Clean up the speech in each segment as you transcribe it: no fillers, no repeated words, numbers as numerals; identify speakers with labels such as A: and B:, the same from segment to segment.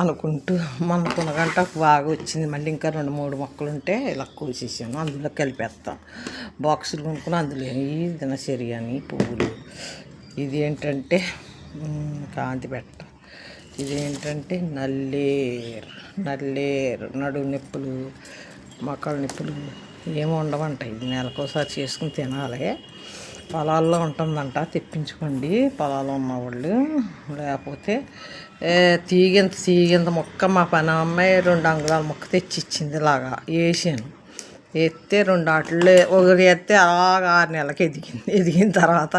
A: అనుకుంటూ మన పునగంట బాగా వచ్చింది. మళ్ళీ ఇంకా 2-3 మొక్కలు ఉంటే ఇలా కోసేసాను. అందులో కలిపేస్తాం. బాక్సులు కొనుక్కుని అందులో ఈ దినచర్య అని పువ్వులు. ఇది ఏంటంటే కాంతి పెట్ట. ఇదేంటంటే నల్లేరు నడుము నొప్పులు, మొక్కల నొప్పులు ఏమో ఉండవంట. ఇది నెలకోసారి చేసుకుని తినాలి. పొలాల్లో ఉంటుందంట, తెప్పించుకోండి పొలాల్లో ఉన్నవాళ్ళు. లేకపోతే తీగింత మొక్క మా పని అమ్మాయి 2 అంగుళాల మొక్క తెచ్చి ఇచ్చింది. ఇలాగా వేసాను. ఎత్తే 2 ఆటలు ఒకటి ఎత్తే అలాగా 6 నెలలకి ఎదిగిన తర్వాత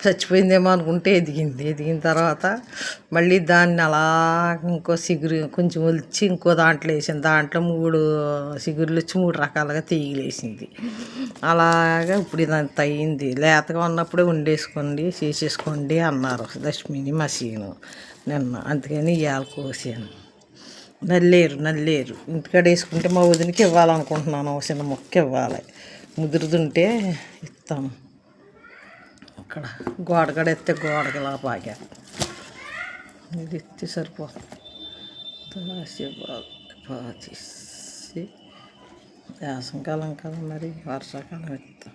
A: చచ్చిపోయిందేమో అనుకుంటే ఎదిగిన తర్వాత మళ్ళీ దాన్ని అలా ఇంకో సిగురు కొంచెం ఒలిచి ఇంకో దాంట్లో వేసాను. దాంట్లో 3 సిగురులు వచ్చి 3 రకాలుగా తీగలేసింది. అలాగా ఇప్పుడు ఇదంత అయింది. లేతగా ఉన్నప్పుడే వండేసుకోండి, చేసేసుకోండి అన్నారు దశమిని మసీను నిన్న. అందుకని ఇవాళ కోసాను. నల్లేరు ఇంటికాడ వేసుకుంటే మా వదినకి ఇవ్వాలనుకుంటున్నాను. చిన్న మొక్క ఇవ్వాలి, ముదురుతుంటే ఇస్తాము. అక్కడ గోడగడ ఎత్తే గోడగలా పాగా ఇది ఎత్తే సరిపోతుంది. పాతేసి వేసంకాలం కదా, మరి వర్షాకాలం ఇస్తాం.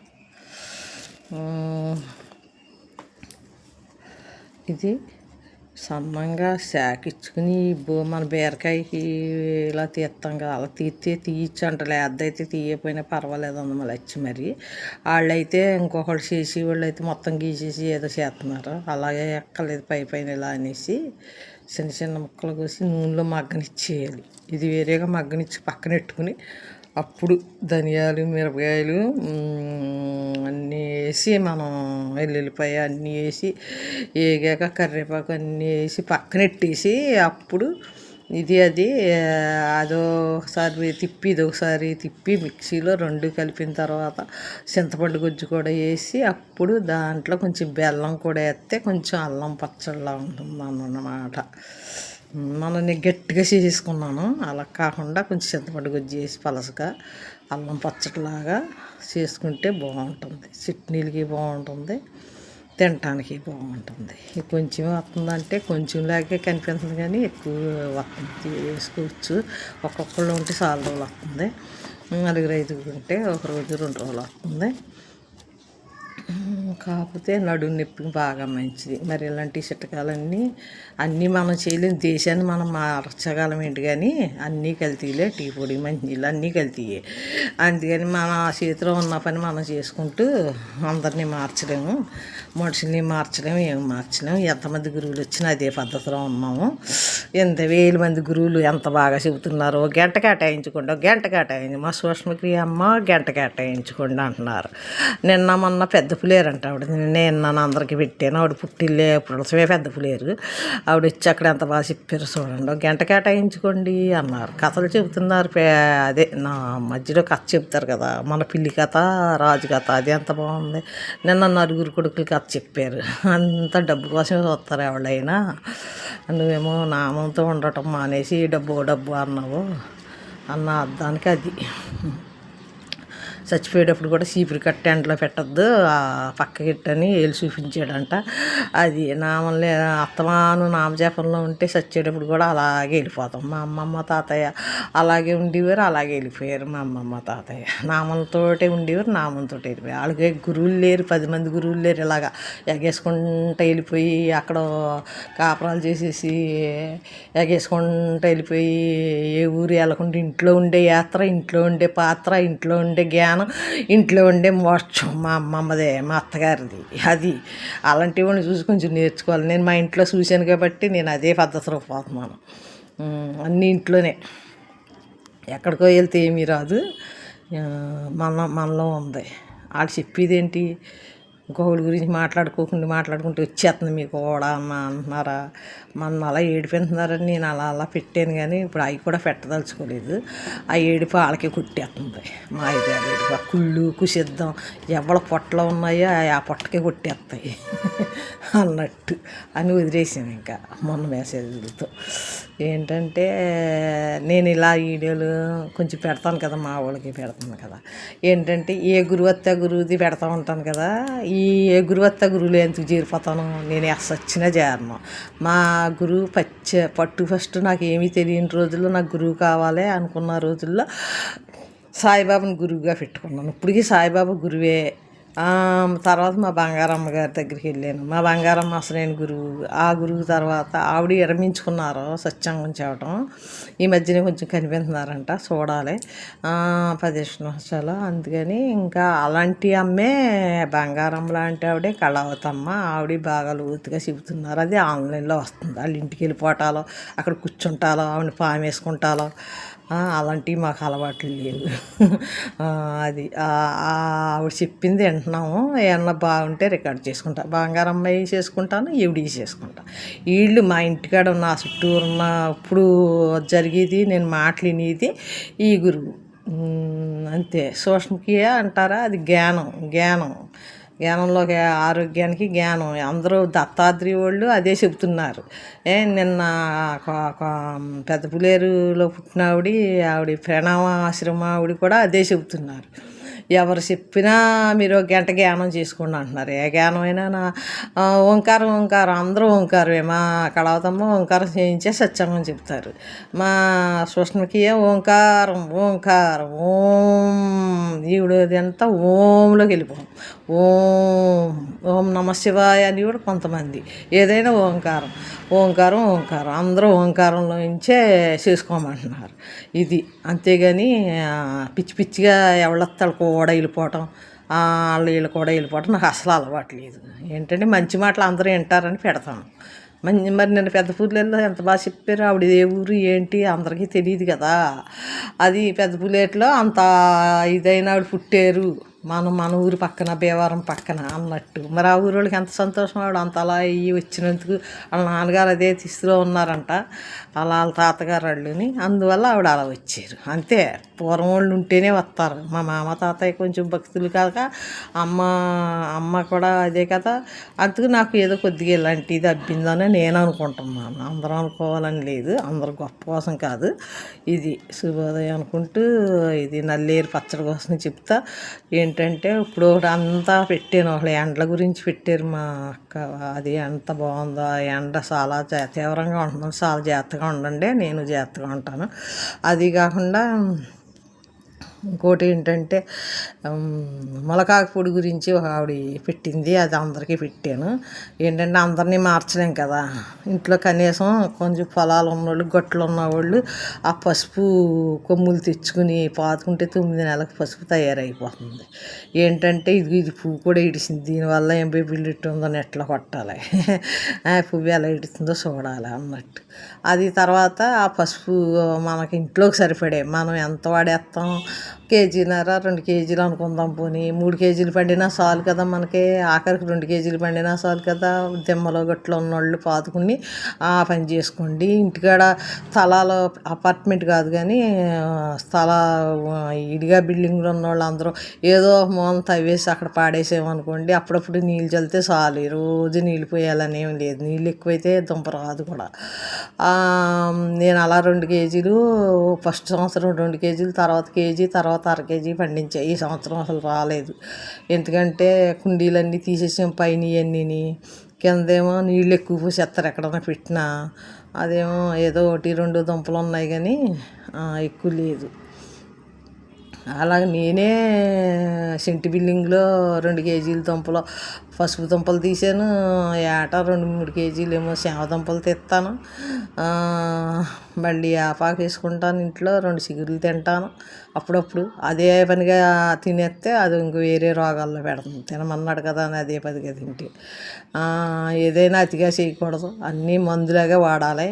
A: ఇది సన్నంగా శాకిచ్చుకుని మన బీరకాయకి ఇలా తీస్తాం కదా, అలా తీయచ్చు అంట. లేదైతే తీయకపోయినా పర్వాలేదు అన్న మళ్ళీ వచ్చి మరి వాళ్ళైతే ఇంకొకళ్ళు చేసి వాళ్ళు అయితే మొత్తం గీసేసి ఏదో చేస్తున్నారు. అలాగే ఎక్కలేదు పైన ఇలా అనేసి చిన్న ముక్కలు కోసి నూనెలో మగ్గనిచ్చేయాలి. ఇది వేరేగా మగ్గనిచ్చి పక్కన పెట్టుకుని అప్పుడు ధనియాలు, మిరపకాయలు అన్నీ వేసి మనం వెల్లుల్లిపాయ అన్నీ వేసి వేగాక కరివేపాకు అన్నీ వేసి పక్కన పెట్టేసి అప్పుడు అదొకసారి తిప్పి ఇదొకసారి తిప్పి మిక్సీలో 2 కలిపిన తర్వాత చింతపండు గుజ్జు కూడా వేసి అప్పుడు దాంట్లో కొంచెం బెల్లం కూడా వేస్తే కొంచెం అల్లం పచ్చడిలా ఉంటుంది అన్నమాట. నేను గట్టిగా చేసుకున్నాను. అలా కాకుండా కొంచెం చింతపండు గుజ్జు వేసి పలసగా అల్లం పచ్చడిలాగా చేసుకుంటే బాగుంటుంది. చట్నీలకి బాగుంటుంది, తినటానికి బాగుంటుంది. కొంచెం వస్తుందంటే కొంచెం లాగే కనిపిస్తుంది, కానీ ఎక్కువ వస్తుంది వేసుకోవచ్చు. ఒక్కొక్కళ్ళు ఉంటే చాలా రోజులు వస్తుంది. 4-5 ఉంటే 1 రోజు 2 రోజులు వస్తుంది. కాకపోతే నడుము నొప్పికి బాగా మంచిది. మరి ఇలాంటి అన్నీ మనం చేయలేని దేశాన్ని మనం మార్చగలం ఏంటి, కానీ అన్నీ కల్తీలే. టీ పొడి, మంచినీళ్ళు అన్నీ కల్తీయే. అందుకని మన చేతిలో ఉన్న పని మనం చేసుకుంటూ అందరినీ మార్చలేము, మనుషుల్ని మార్చలేము, ఏమి మార్చలేము. ఎంతమంది గురువులు వచ్చినా అదే పద్ధతిలో ఉన్నాము. 1,000 మంది గురువులు ఎంత బాగా చెబుతున్నారు. గంట కేటాయించి మా సూక్ష్మక్రియ అమ్మ గంట కేటాయించుకోండి అంటున్నారు. నిన్న మొన్న పెద్ద పులేరంట ఆవిడ. నేను అందరికీ పెట్టాను. ఆవిడ పుట్టిల్లే పులసమే పెద్ద పులేరు. ఆవిడ వచ్చి అక్కడ ఎంత బాగా చెప్పారు చూడండి. గంట కేటాయించుకోండి అన్నారు. కథలు చెబుతున్నారు. అదే నా మధ్యలో కథ చెప్తారు కదా, మన పిల్లి కథ, రాజు కథ, అది ఎంత బాగుంది. నిన్న 4 కొడుకులు కథ చెప్పారు. అంత డబ్బు కోసమే చూస్తారు ఎవరైనా. నువ్వేమో నామంతో ఉండటం మానేసి డబ్బు అన్నావు అన్న అర్థానికి అది. చచ్చిపోయేటప్పుడు కూడా చీపురు కట్ట ఎండలో పెట్టద్దు, పక్కకిట్టని ఏళ్ళు చూపించాడంట. అది నామంలో అత్తమాను నామజపంలో ఉంటే చచ్చేటప్పుడు కూడా అలాగే వెళ్ళిపోతాం. మా అమ్మమ్మ తాతయ్య అలాగే ఉండేవారు, అలాగే వెళ్ళిపోయారు. మా అమ్మమ్మ తాతయ్య నామంతోటే ఉండేవారు, నామంతో వెళ్ళిపోయారు. వాళ్ళకి గురువులు లేరు, 10 మంది గురువులు లేరు. ఇలాగా ఎగేసుకుంటూ వెళ్ళిపోయి అక్కడ కాపురాలు చేసేసి ఎగేసుకుంటూ వెళ్ళిపోయి ఏ ఊరు వెళ్ళకుండా ఇంట్లో ఉండే యాత్ర, ఇంట్లో ఉండే పాత్ర, ఇంట్లో ఉండే జ్ఞానం, ఇంట్లో ఉండే మోక్షం మా అమ్మమ్మదే, మా అత్తగారిది. అది అలాంటివన్నీ చూసి కొంచెం నేర్చుకోవాలి. నేను మా ఇంట్లో చూశాను కాబట్టి నేను అదే పద్ధతిలో పోతున్నాను. అన్నీ ఇంట్లోనే, ఎక్కడికో వెళ్తే ఏమీ రాదు. మనలో ఉంది. వాళ్ళు చెప్పేది ఏంటి, ఇంకొకటి గురించి మాట్లాడుకుంటూ వచ్చేస్తుంది మీకు కూడా అన్న అంటున్నారా. మన అలా ఏడిపిస్తున్నారని నేను అలా పెట్టాను, కానీ ఇప్పుడు అవి కూడా పెట్టదలుచుకోలేదు. ఆ ఏడుపు వాళ్ళకి కొట్టేస్తుంది. మా ఏడుపు కుళ్ళు కుసిద్దాం ఎవరి పొట్టలో ఉన్నాయో ఆ పొట్టకే కొట్టేస్తాయి. అన్నట్టు అని వదిలేసాను ఇంకా మొన్న మెసేజ్లతో. ఏంటంటే నేను ఇలా వీడియోలు కొంచెం పెడతాను కదా, మా వాళ్ళకి పెడతాను కదా. ఏంటంటే ఏ గురువు వస్తే గురువుది పెడతా ఉంటాను కదా. ఈ ఏ గురువు వస్తే గురువులు ఎందుకు చేరిపోతాను, నేను వచ్చినా చేరను. మా గురువు పట్టు ఫస్ట్ నాకు ఏమీ తెలియని రోజుల్లో నాకు గురువు కావాలి అనుకున్న రోజుల్లో సాయిబాబాని గురువుగా పెట్టుకున్నాను. ఇప్పటికీ సాయిబాబా గురువే. తర్వాత మా బంగారమ్మ గారి దగ్గరికి వెళ్ళాను. మా బంగారమ్మ అసలైన గురువు. ఆ గురువు తర్వాత ఆవిడ విరమించుకున్నారు సత్సంగం చేయటం. ఈ మధ్యనే కొంచెం కనిపిస్తున్నారంట, చూడాలి 15 సంవత్సరాలు. అందుకని ఇంకా అలాంటి అమ్మే బంగారమ్మ లాంటి ఆవిడే కళావతమ్మ. ఆవిడ బాగా లోతుగా చెబుతున్నారు. అది ఆన్లైన్లో వస్తుంది. వాళ్ళ ఇంటికి వెళ్ళిపోవటాలో, అక్కడ కూర్చుంటాలో, ఆవిడ పాము వేసుకుంటాలో అలాంటివి మాకు అలవాట్లు లేవు. అది ఆవిడ చెప్పింది వింటున్నాము. ఏమన్నా బాగుంటే రికార్డ్ చేసుకుంటా. బంగారమ్మాయి చేసుకుంటాను, ఈవిడి చేసుకుంటాను. వీళ్ళు మా ఇంటికాడ ఉన్న చుట్టూరు ఉన్న ఇప్పుడు జరిగేది నేను మాట్లాడినది ఈ గురువు అంతే. సూక్ష్మక్రియ అంటారా, అది జ్ఞానంలోకి ఆరోగ్యానికి జ్ఞానం. అందరూ దత్తాత్రేయ వాళ్ళు అదే చెబుతున్నారు. నిన్న పెద్ద పులేరులో పుట్టిన ఆవిడ ప్రణామాశ్రమ ఆవిడ కూడా అదే చెబుతున్నారు. ఎవరు చెప్పినా మీరు గంట జ్ఞానం చేసుకోండి అంటున్నారు. ఏ జ్ఞానమైనా ఓంకారం అందరూ ఓంకారమే. మా కళావతమ్మ ఓంకారం చేయించే సత్సంగం చెప్తారు. మా సూక్ష్మకి ఓంకారం ఓం. ఈవిడది అంతా ఓంలోకి వెళ్ళిపోం. ఓం నమ శివాయ అని కూడా కొంతమంది. ఏదైనా ఓంకారం అందరూ ఓంకారంలో నుంచే చేసుకోమంటున్నారు. ఇది అంతేగాని పిచ్చిగా ఎవళ్ళొత్తాళ్ళు కూడా వెళ్ళిపోవటం, వీళ్ళు కూడా వెళ్ళిపోవటం నాకు అసలు అలవాటు లేదు. ఏంటంటే మంచి మాటలు అందరూ వింటారని పెడతాను. మరి నేను పెద్ద పులేరులో ఎంత బాగా చెప్పారు. ఆవిడ ఏ ఊరు ఏంటి అందరికీ తెలియదు కదా. అది పెద్ద పులేరులో అంత ఇదైన ఆవిడ పుట్టారు మన ఊరు పక్కన, భీమవరం పక్కన అన్నట్టు. మరి ఆ ఊరు వాళ్ళకి ఎంత సంతోషం. ఆవిడ అంత అలా అయ్యి వచ్చినందుకు. వాళ్ళ నాన్నగారు అదే స్థితిలో ఉన్నారంట, వాళ్ళ తాతగారు వాళ్ళని. అందువల్ల ఆవిడ అలా వచ్చారు అంతే. పూర్వం వాళ్ళు ఉంటేనే వస్తారు. మా మామ తాతయ్య కొంచెం భక్తులు కాక అమ్మ కూడా అదే కదా. అందుకు నాకు ఏదో కొద్దిగా ఇలాంటిది అబ్బిందని నేను అనుకుంటున్నాను. అందరూ అనుకోవాలని లేదు, అందరూ గొప్ప కోసం కాదు. ఇది శుభోదయం అనుకుంటూ ఇది నల్లేరు పచ్చడి కోసం చెప్తా. ఏంటంటే ఇప్పుడు అంతా పెట్టాను, ఒకళ్ళు ఎండల గురించి పెట్టారు మా అక్క. అది ఎంత బాగుందో. ఎండ చాలా తీవ్రంగా ఉంటున్నాను. చాలా జాగ్రత్తగా ఉండండి, నేను జాగ్రత్తగా ఉంటాను. అది కాకుండా ఇంకోటి ఏంటంటే మొలకాకు పొడి గురించి ఒక ఆవిడ పెట్టింది. అది అందరికీ పెట్టాను. ఏంటంటే అందరినీ మార్చలేం కదా. ఇంట్లో కనీసం కొంచెం పొలాలు ఉన్నవాళ్ళు, గట్లు ఉన్నవాళ్ళు ఆ పసుపు కొమ్ములు తెచ్చుకుని పాతుకుంటే 9 నెలలకు పసుపు తయారైపోతుంది. ఏంటంటే ఇది పువ్వు కూడా ఇడిచింది. దీనివల్ల ఏం బిల్లిట్టు ఉందని ఎట్లా కొట్టాలి, పువ్వు ఎలా ఇడుతుందో చూడాలి అన్నట్టు. అది తర్వాత ఆ పసుపు మనకి ఇంట్లోకి సరిపడే మనం ఎంత వాడేస్తాం, కేజీన్నర 2 కేజీలు అనుకుందాం. పోనీ 3 కేజీలు పండినా చాలు కదా మనకి. ఆఖరికి 2 కేజీలు పండినా చాలు కదా. దిమ్మలో గట్లో ఉన్నోళ్ళు పాతుకుని పని చేసుకోండి. ఇంటికాడ స్థలాలు అపార్ట్మెంట్ కాదు కానీ ఇడిగా బిల్డింగ్లో ఉన్నవాళ్ళు అందరూ ఏదో మూలం తవ్వేసి అక్కడ పాడేసామనుకోండి, అప్పుడప్పుడు నీళ్ళు చల్లితే చాలు. రోజు నీళ్ళు పోయాలని ఏం లేదు. నీళ్ళు ఎక్కువైతే దుంప రాదు కూడా. నేను అలా 2 కేజీలు ఫస్ట్ సంవత్సరం 2 కేజీలు, తర్వాత కేజీ, తర్వాత 1/2 కేజీ పండించా. ఈ సంవత్సరం అసలు రాలేదు. ఎందుకంటే కుండీలన్నీ తీసేసాం, పైన ఇవన్నీ. కిందేమో నీళ్ళు ఎక్కువ పోసేస్తారు ఎక్కడన్నా పెట్టినా. అదేమో ఏదో 1-2 దుంపలు ఉన్నాయి కానీ ఎక్కువ లేదు. అలాగే నేనే సెంటి బిల్డింగ్లో 2 కేజీల దుంపలు పసుపు దుంపలు తీసాను. ఏటా 2-3 కేజీలు ఏమో సేవ దుంపలు తెస్తాను. మళ్ళీ ఆపాకు వేసుకుంటాను. ఇంట్లో 2 చిగురులు తింటాను అప్పుడప్పుడు. అదే పనిగా తినేస్తే అది ఇంక వేరే రోగాల్లో పెడుతుంది. తినమన్నాడు కదా అని అదే పదిగా తింటే. ఏదైనా అతిగా చేయకూడదు, అన్నీ మందులాగే వాడాలి.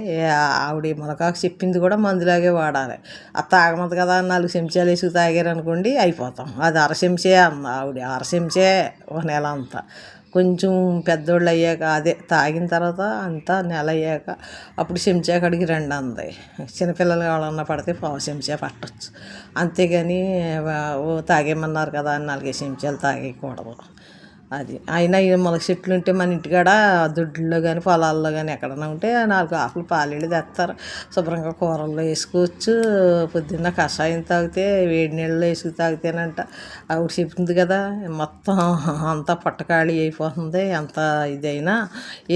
A: ఆవిడ మొలకాకు చెప్పింది కూడా మందులాగే వాడాలి. అది తాగమదు కదా 4 చెంచాలు వేసుకు తాగారనుకోండి అయిపోతాం. అది 1/2 చెంచే అన్న ఆవిడ. 1/2 చెంచే ఒక నెల అంతా. కొంచెం పెద్దోళ్ళు అయ్యాక అదే తాగిన తర్వాత అంతా నెల అయ్యాక అప్పుడు చెంచా కడిగి 2 అంది. చిన్నపిల్లలు ఎవరన్నా పడితే 1/2 చెంచా పట్టచ్చు. అంతేగాని తాగేమన్నారు కదా అని 4 చెంచాలు తాగేయకూడదు. అది అయినా ఈ మొలక చెట్లు ఉంటే మన ఇంటికాడ దొడ్లో కానీ పొలాల్లో కానీ ఎక్కడైనా ఉంటే 4 ఆకులు పాలేళ్ళు తెస్తారు, శుభ్రంగా కూరల్లో వేసుకోవచ్చు. పొద్దున్న కషాయం తాగితే వేడి నీళ్ళలో వేసుకు తాగితేనంట ఆవిడ చెప్తుంది కదా, మొత్తం అంతా పొట్టకాళీ అయిపోతుంది, ఎంత ఇదైనా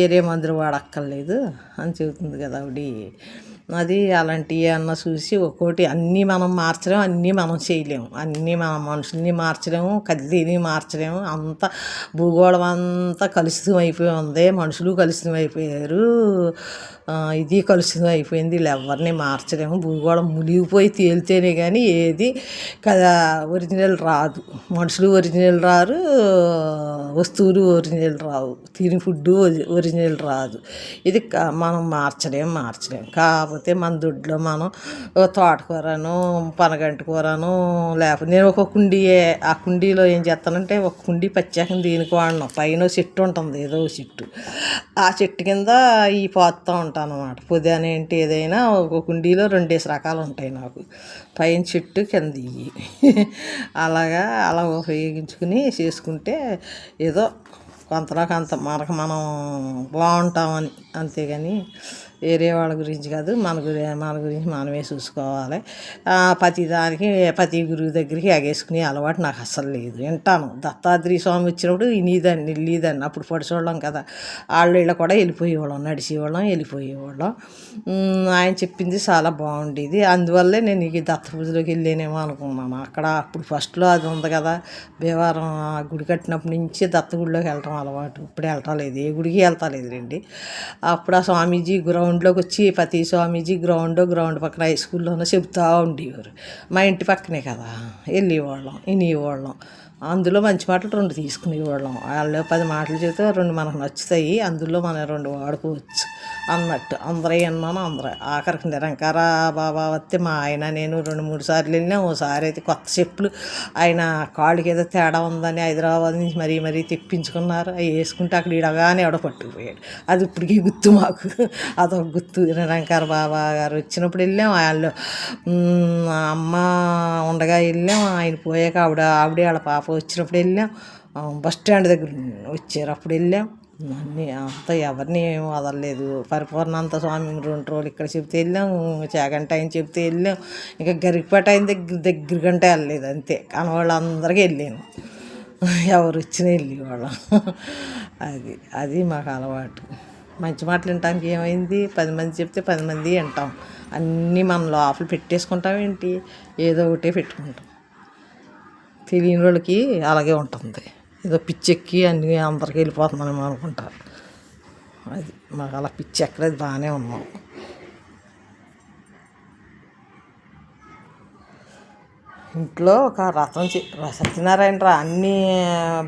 A: ఏరే మందులు వాడక్కర్లేదు అని చెబుతుంది కదా ఆవిడ. అది అలాంటివి అన్న చూసి ఒక్కోటి అన్నీ మనం మార్చలేము, అన్నీ మనం చేయలేము, అన్నీ మనం మనుషుల్ని మార్చలేము, కల్తీని మార్చలేము. అంతా భూగోళం అంతా కలుషితం అయిపోయి ఉంది, మనుషులు కలుషితం అయిపోయారు, ఇది కలుషితం అయిపోయింది. వీళ్ళు ఎవరిని మార్చలేము. భూగోళం మునిగిపోయి తేలితేనే కానీ ఏది కదా ఒరిజినల్ రాదు. మనుషులు ఒరిజినల్ రారు, వస్తువులు ఒరిజినల్ రావు, తిని ఫుడ్డు ఒరిజినల్ రాదు. ఇది మనం మార్చలేము. కాకపోతే మన దొడ్లో మనం తోటకూరను పనగంటి కూరను లేకపోతే నేను ఒక కుండీయే, ఆ కుండీలో ఏం చేస్తానంటే ఒక కుండీ ప్రత్యేకంగా దీనికి వాడను. పైన చెట్టు ఉంటుంది, ఏదో చెట్టు, ఆ చెట్టు కింద ఈ పోతూ ఉంటాను అన్నమాట. పుదీనా ఏంటి ఏదైనా ఒక కుండీలో 2 రకాలు ఉంటాయి నాకు, పైన చెట్టు కింద ఇవి. అలా ఉపయోగించుకుని చేసుకుంటే ఏదో కొంతలో కొంత మనకు మనం బాగుంటామని, అంతేగాని వేరే వాళ్ళ గురించి కాదు, మన గురించి మనమే చూసుకోవాలి. ప్రతి గురువు దగ్గరికి ఎగేసుకునే అలవాటు నాకు అస్సలు లేదు. వింటాను, దత్తాత్రేయ స్వామి వచ్చినప్పుడు వెళ్ళేదాన్ని. అప్పుడు పడిచోళ్ళం కదా, వీళ్ళ కూడా వెళ్ళిపోయేవాళ్ళం, వెళ్ళిపోయేవాళ్ళం. ఆయన చెప్పింది చాలా బాగుండేది, అందువల్లే నేను ఈ దత్త పూజలోకి వెళ్ళేనేమో అనుకున్నాను. అక్కడ అప్పుడు ఫస్ట్లో అది ఉంది కదా, భీమవరం గుడి కట్టినప్పటి నుంచి దత్త గుడిలోకి వెళ్ళటం అలవాటు. ఇప్పుడు వెళ్ళలేదు, ఏ గుడికి వెళ్తలేదు రండి. అప్పుడు ఆ స్వామీజీ గ్రౌండ్లోకి వచ్చి, ప్రతి స్వామీజీ గ్రౌండ్ పక్కన హై స్కూల్లోనూ చెబుతూ ఉండేవారు. మా ఇంటి పక్కనే కదా, వెళ్ళేవాళ్ళం, వినేవాళ్ళం. అందులో మంచి మాటలు 2 తీసుకునేవాళ్ళం. వాళ్ళు 10 మాటలు చెబితే 2 మనకు నచ్చుతాయి, అందులో మనం 2 వాడుకోవచ్చు అన్నట్టు. అందరూ విన్నాను, ఆఖరికి నిరంకార బాబా వస్తే మా ఆయన నేను 2-3 సార్లు వెళ్ళినాం. ఓసారి అయితే కొత్త చెప్పులు ఆయన కాళ్ళకి ఏదో తేడా ఉందని హైదరాబాద్ నుంచి మరీ తెప్పించుకున్నారు. అవి వేసుకుంటే అక్కడ ఇడగానే ఎవడో పట్టుకుపోయాడు. అది ఇప్పటికీ గుర్తు మాకు, అదొక గుర్తు. నిరంకార బాబా గారు వచ్చినప్పుడు వెళ్ళాం, వాళ్ళు అమ్మ ఉండగా వెళ్ళాం, ఆయన పోయాక ఆవిడే వాళ్ళ పాప వచ్చినప్పుడు వెళ్ళాం, బస్ స్టాండ్ దగ్గర వచ్చారు అప్పుడు వెళ్ళాం. అన్నీ అంతా ఎవరిని ఏం వదలలేదు. పరిపూర్ణానంద స్వామి 2 రోజులు ఇక్కడ చెప్తే వెళ్ళాం, చాగంట ఆయన చెప్తే వెళ్ళాం, ఇంకా గరికపేట ఆయన దగ్గరకంటే వెళ్ళలేదు, అంతే. కనవాళ్ళందరికీ వెళ్ళాను, ఎవరు వచ్చినా వెళ్ళేవాళ్ళం. అది మాకు అలవాటు. మంచి మాటలు వినటానికి ఏమైంది, 10 మంది చెప్తే 10 మంది వింటాం. అన్నీ మనం లోపల పెట్టేసుకుంటాం ఏంటి, ఏదో ఒకటే పెట్టుకుంటాం. తెలియని వాళ్ళకి అలాగే ఉంటుంది, ఏదో పిచ్చెక్కి అన్నీ అందరికీ వెళ్ళిపోతున్నామేమో అనుకుంటారు. అది మాకు అలా పిచ్చి ఎక్కలేదు, బాగానే ఉన్నాం. ఇంట్లో ఒక రథం సత్యనారాయణ అన్నీ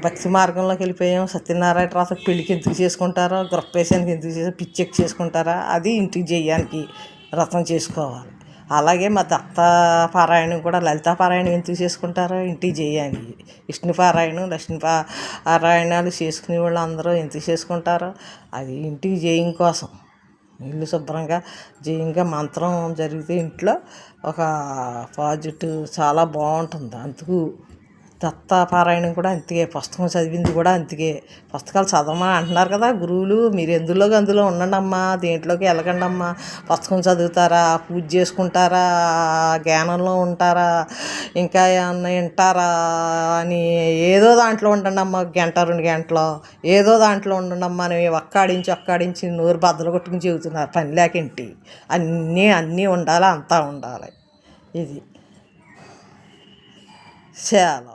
A: భక్తి మార్గంలోకి వెళ్ళిపోయాం. సత్యనారాయణ రథం పెళ్ళికి ఎందుకు చేసుకుంటారో, గృహప్రవేశానికి ఎందుకు పిచ్చెక్కి చేసుకుంటారా, అది ఇంటికి చేయడానికి రథం చేసుకోవాలి. అలాగే మా దత్త పారాయణం కూడా, లలితా పారాయణం ఎందుకు చేసుకుంటారో ఇంటికి చేయాలి. విష్ణు పారాయణం, లక్ష్మీ పారాయణాలు చేసుకునే వాళ్ళు అందరూ ఎందుకు చేసుకుంటారో అది ఇంటికి జయం కోసం. ఇల్లు శుభ్రంగా జయంగా మంత్రం జరిగితే ఇంట్లో ఒక పాజిటివ్ చాలా బాగుంటుంది. అందుకు దత్త పారాయణం కూడా అంతే, పుస్తకం చదివింది కూడా అంతే. పుస్తకాలు చదవమా అంటున్నారు కదా గురువులు, మీరు అందులో ఉండండి అమ్మా, దేంట్లోకి వెళ్ళకండి అమ్మా. పుస్తకం చదువుతారా, పూజ చేసుకుంటారా, జ్ఞానంలో ఉంటారా, ఇంకా ఏమన్నా వింటారా అని ఏదో దాంట్లో ఉండండి అమ్మ, 1-2 గంటలో ఏదో దాంట్లో ఉండండి అమ్మా అని ఒక్కాడించి నోరు బద్దలు కొట్టుకుని చెబుతున్నారు. పని లేకేంటి, అన్నీ ఉండాలి, అంతా ఉండాలి. ఇది చాలా